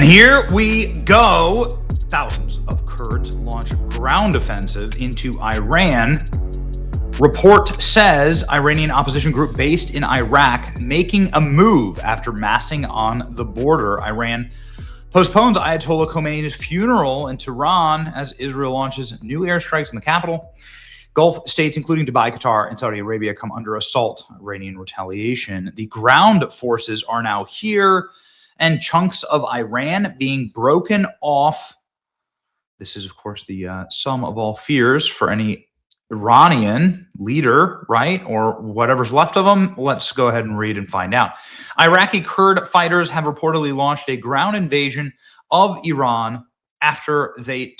And here we go. Thousands of Kurds launch ground offensive into Iran. Report says Iranian opposition group based in Iraq making a move after massing on the border. Iran postpones Ayatollah Khomeini's funeral in Tehran as Israel launches new airstrikes in the capital. Gulf states, including Dubai, Qatar, and Saudi Arabia, come under assault. Iranian retaliation. The ground forces are now here, and chunks of Iran being broken off. This is, of course, the sum of all fears for any Iranian leader, right? Or whatever's left of them. Let's go ahead and read and find out. Iraqi Kurd fighters have reportedly launched a ground invasion of Iran after they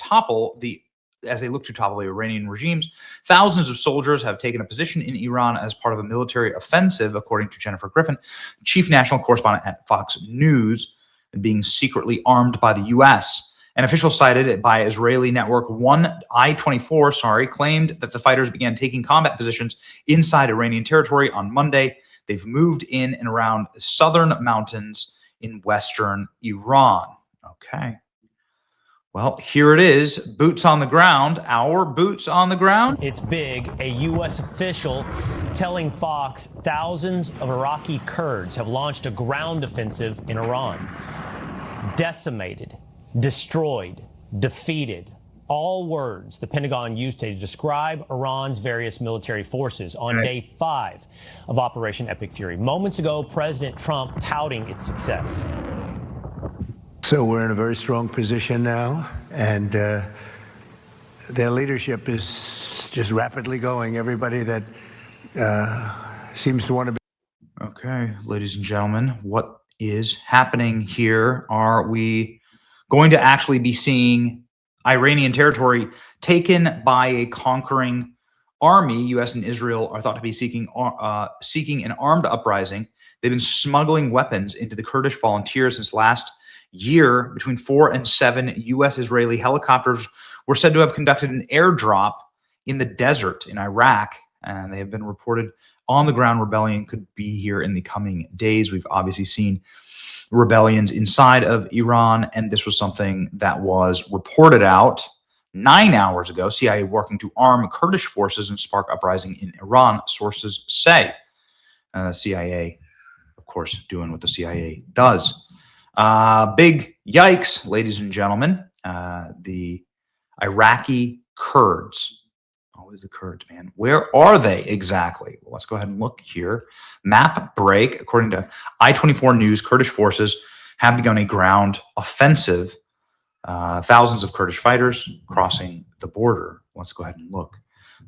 look to topple the Iranian regimes. Thousands of soldiers have taken a position in Iran as part of a military offensive, according to Jennifer Griffin, chief national correspondent at Fox News, being secretly armed by the U.S. An official cited by Israeli network I-24, claimed that the fighters began taking combat positions inside Iranian territory on Monday. They've moved in and around southern mountains in western Iran. Okay. Well, here it is. Boots on the ground. Our boots on the ground. It's big. A U.S. official telling Fox thousands of Iraqi Kurds have launched a ground offensive in Iran. Decimated, destroyed, defeated. All words the Pentagon used to describe Iran's various military forces on day 5 of Operation Epic Fury. Moments ago, President Trump touting its success. So we're in a very strong position now, and their leadership is just rapidly going. Everybody that seems to want to be. Okay, ladies and gentlemen, what is happening here? Are we going to actually be seeing Iranian territory taken by a conquering army? U.S. and Israel are thought to be seeking an armed uprising. They've been smuggling weapons into the Kurdish volunteers since last year. Between 4 and 7 U.S.-Israeli helicopters were said to have conducted an airdrop in the desert in Iraq, and they have been reported on-the-ground rebellion could be here in the coming days. We've obviously seen rebellions inside of Iran, and this was something that was reported out 9 hours ago. CIA working to arm Kurdish forces and spark uprising in Iran, sources say. CIA, of course, doing what the CIA does. Big yikes, ladies and gentlemen. The Iraqi Kurds. Always the Kurds, man. Where are they exactly? Well, let's go ahead and look here. Map break. According to I-24 News, Kurdish forces have begun a ground offensive. Thousands of Kurdish fighters crossing the border. Let's go ahead and look.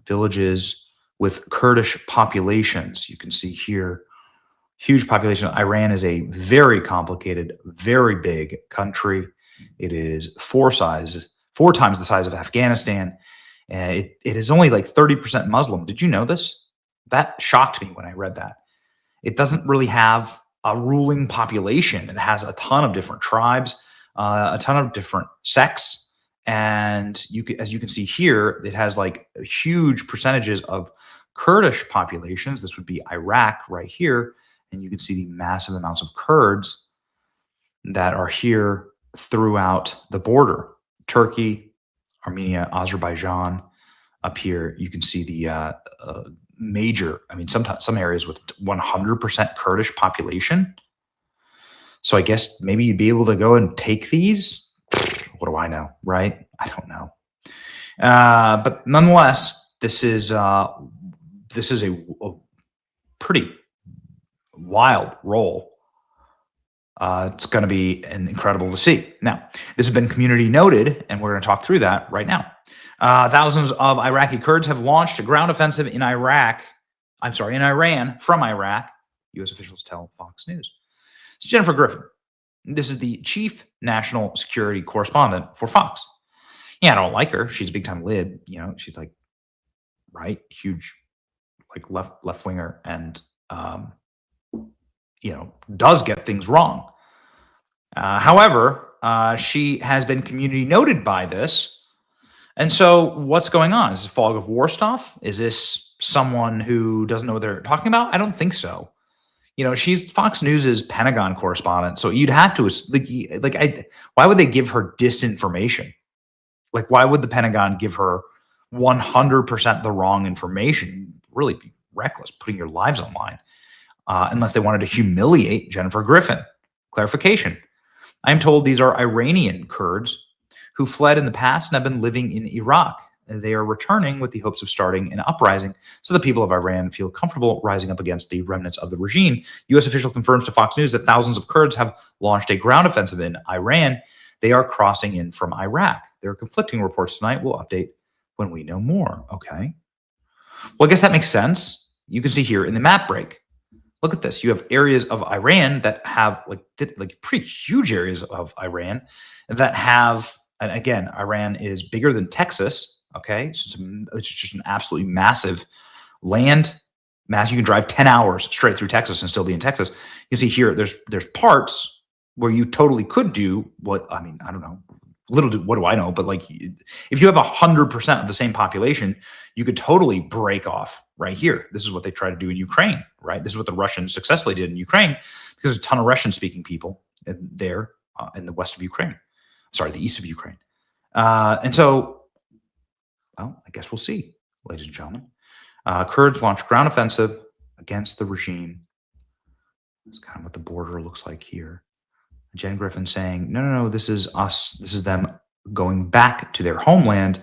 Villages with Kurdish populations. You can see here. Huge population. Iran is a very complicated, very big country. It is 4 times the size of Afghanistan. It is only like 30% Muslim. Did you know this? That shocked me when I read that. It doesn't really have a ruling population. It has a ton of different tribes, a ton of different sects. And as you can see here, it has like huge percentages of Kurdish populations. This would be Iraq right here. And you can see the massive amounts of Kurds that are here throughout the border. Turkey, Armenia, Azerbaijan. Up here, you can see the major, some areas with 100% Kurdish population. So I guess maybe you'd be able to go and take these. What do I know, right? I don't know. But nonetheless, this is a pretty wild roll. It's going to be incredible to see. Now, this has been community noted, and we're going to talk through that right now. Thousands of Iraqi Kurds have launched a ground offensive in Iran from Iraq, U.S. officials tell Fox News. It's Jennifer Griffin. This is the chief national security correspondent for Fox. Yeah, I don't like her. She's a big-time lib. She's like, right, huge, like left-winger, and does get things wrong. However, she has been community noted by this. And so what's going on? Is this fog of war stuff? Is this someone who doesn't know what they're talking about? I don't think so. she's Fox News's Pentagon correspondent, so you'd have to why would they give her disinformation? Like, why would the Pentagon give her 100% the wrong information? Really be reckless, putting your lives on line, unless they wanted to humiliate Jennifer Griffin. Clarification: I am told these are Iranian Kurds who fled in the past and have been living in Iraq. They are returning with the hopes of starting an uprising so the people of Iran feel comfortable rising up against the remnants of the regime. U.S. official confirms to Fox News that thousands of Kurds have launched a ground offensive in Iran. They are crossing in from Iraq. There are conflicting reports tonight. We'll update when we know more. Okay. Well, I guess that makes sense. You can see here in the map break. Look at this. You have areas of Iran that have like pretty huge areas of Iran that have, and again, Iran is bigger than Texas. Okay, so it's just an absolutely massive land mass. You can drive 10 hours straight through Texas and still be in Texas. You see here, there's parts where you totally could do what, I mean, I don't know, what do I know? But like, if you have 100% of the same population, you could totally break off right here. This is what they try to do in Ukraine, right? This is what the Russians successfully did in Ukraine, because there's a ton of Russian-speaking people there in the west of Ukraine. Sorry, the east of Ukraine. And so, well, I guess we'll see, ladies and gentlemen. Kurds launched ground offensive against the regime. That's kind of what the border looks like here. Jen Griffin saying, no, this is us. This is them going back to their homeland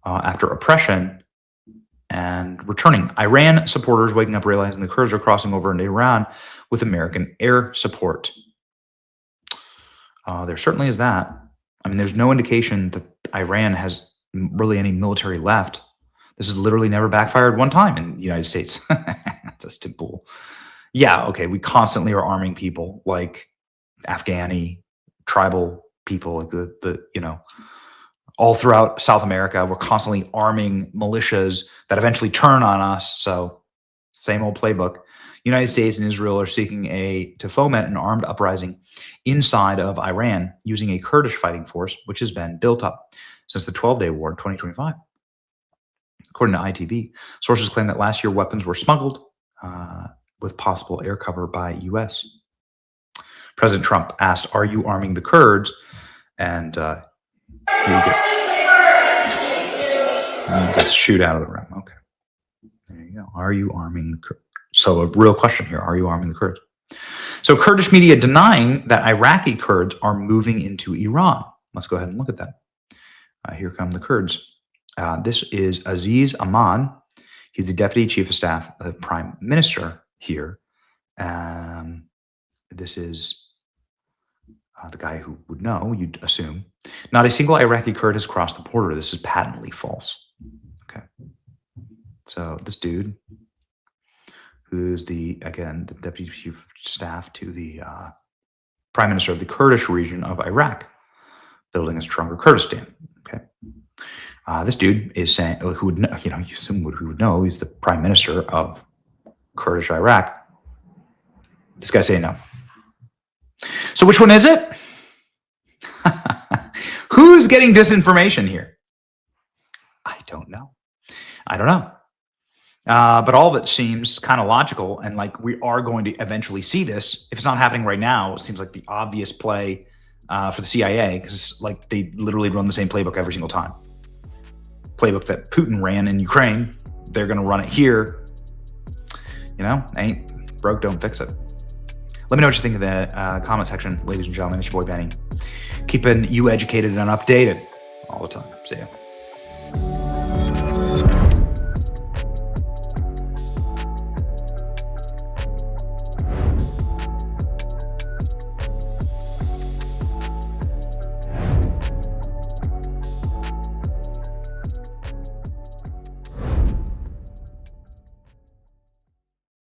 after oppression and returning. Iran supporters waking up realizing the Kurds are crossing over into Iran with American air support. There certainly is that. I mean, there's no indication that Iran has really any military left. This has literally never backfired one time in the United States. That's a simple. Yeah, okay, we constantly are arming people like Afghani, tribal people, like the all throughout South America. We're constantly arming militias that eventually turn on us. So same old playbook. United States and Israel are seeking to foment an armed uprising inside of Iran using a Kurdish fighting force, which has been built up since the 12-day war in 2025. According to ITV, sources claim that last year weapons were smuggled with possible air cover by U.S. President Trump asked, "Are you arming the Kurds?" And here you go. Let's shoot out of the room. Okay. There you go. Are you arming the Kurds? So a real question here. Are you arming the Kurds? So Kurdish media denying that Iraqi Kurds are moving into Iran. Let's go ahead and look at that. Here come the Kurds. This is Aziz Aman. He's the deputy chief of staff of the prime minister here. This is the guy who would know, you'd assume. Not a single Iraqi Kurd has crossed the border. This is patently false. Okay. So this dude, who's the deputy chief of staff to the prime minister of the Kurdish region of Iraq, building a stronger Kurdistan. Okay. This dude is saying, who would know, you assume who would know, he's the prime minister of Kurdish Iraq. This guy's saying no. So which one is it? Who's getting disinformation here? I don't know. But all of it seems kind of logical, and like we are going to eventually see this. If it's not happening right now, it seems like the obvious play for the CIA, because like they literally run the same playbook every single time. Playbook that Putin ran in Ukraine, they're going to run it here. Ain't broke, don't fix it. Let me know what you think in the comment section, ladies and gentlemen. It's your boy Benny, keeping you educated and updated all the time. See ya.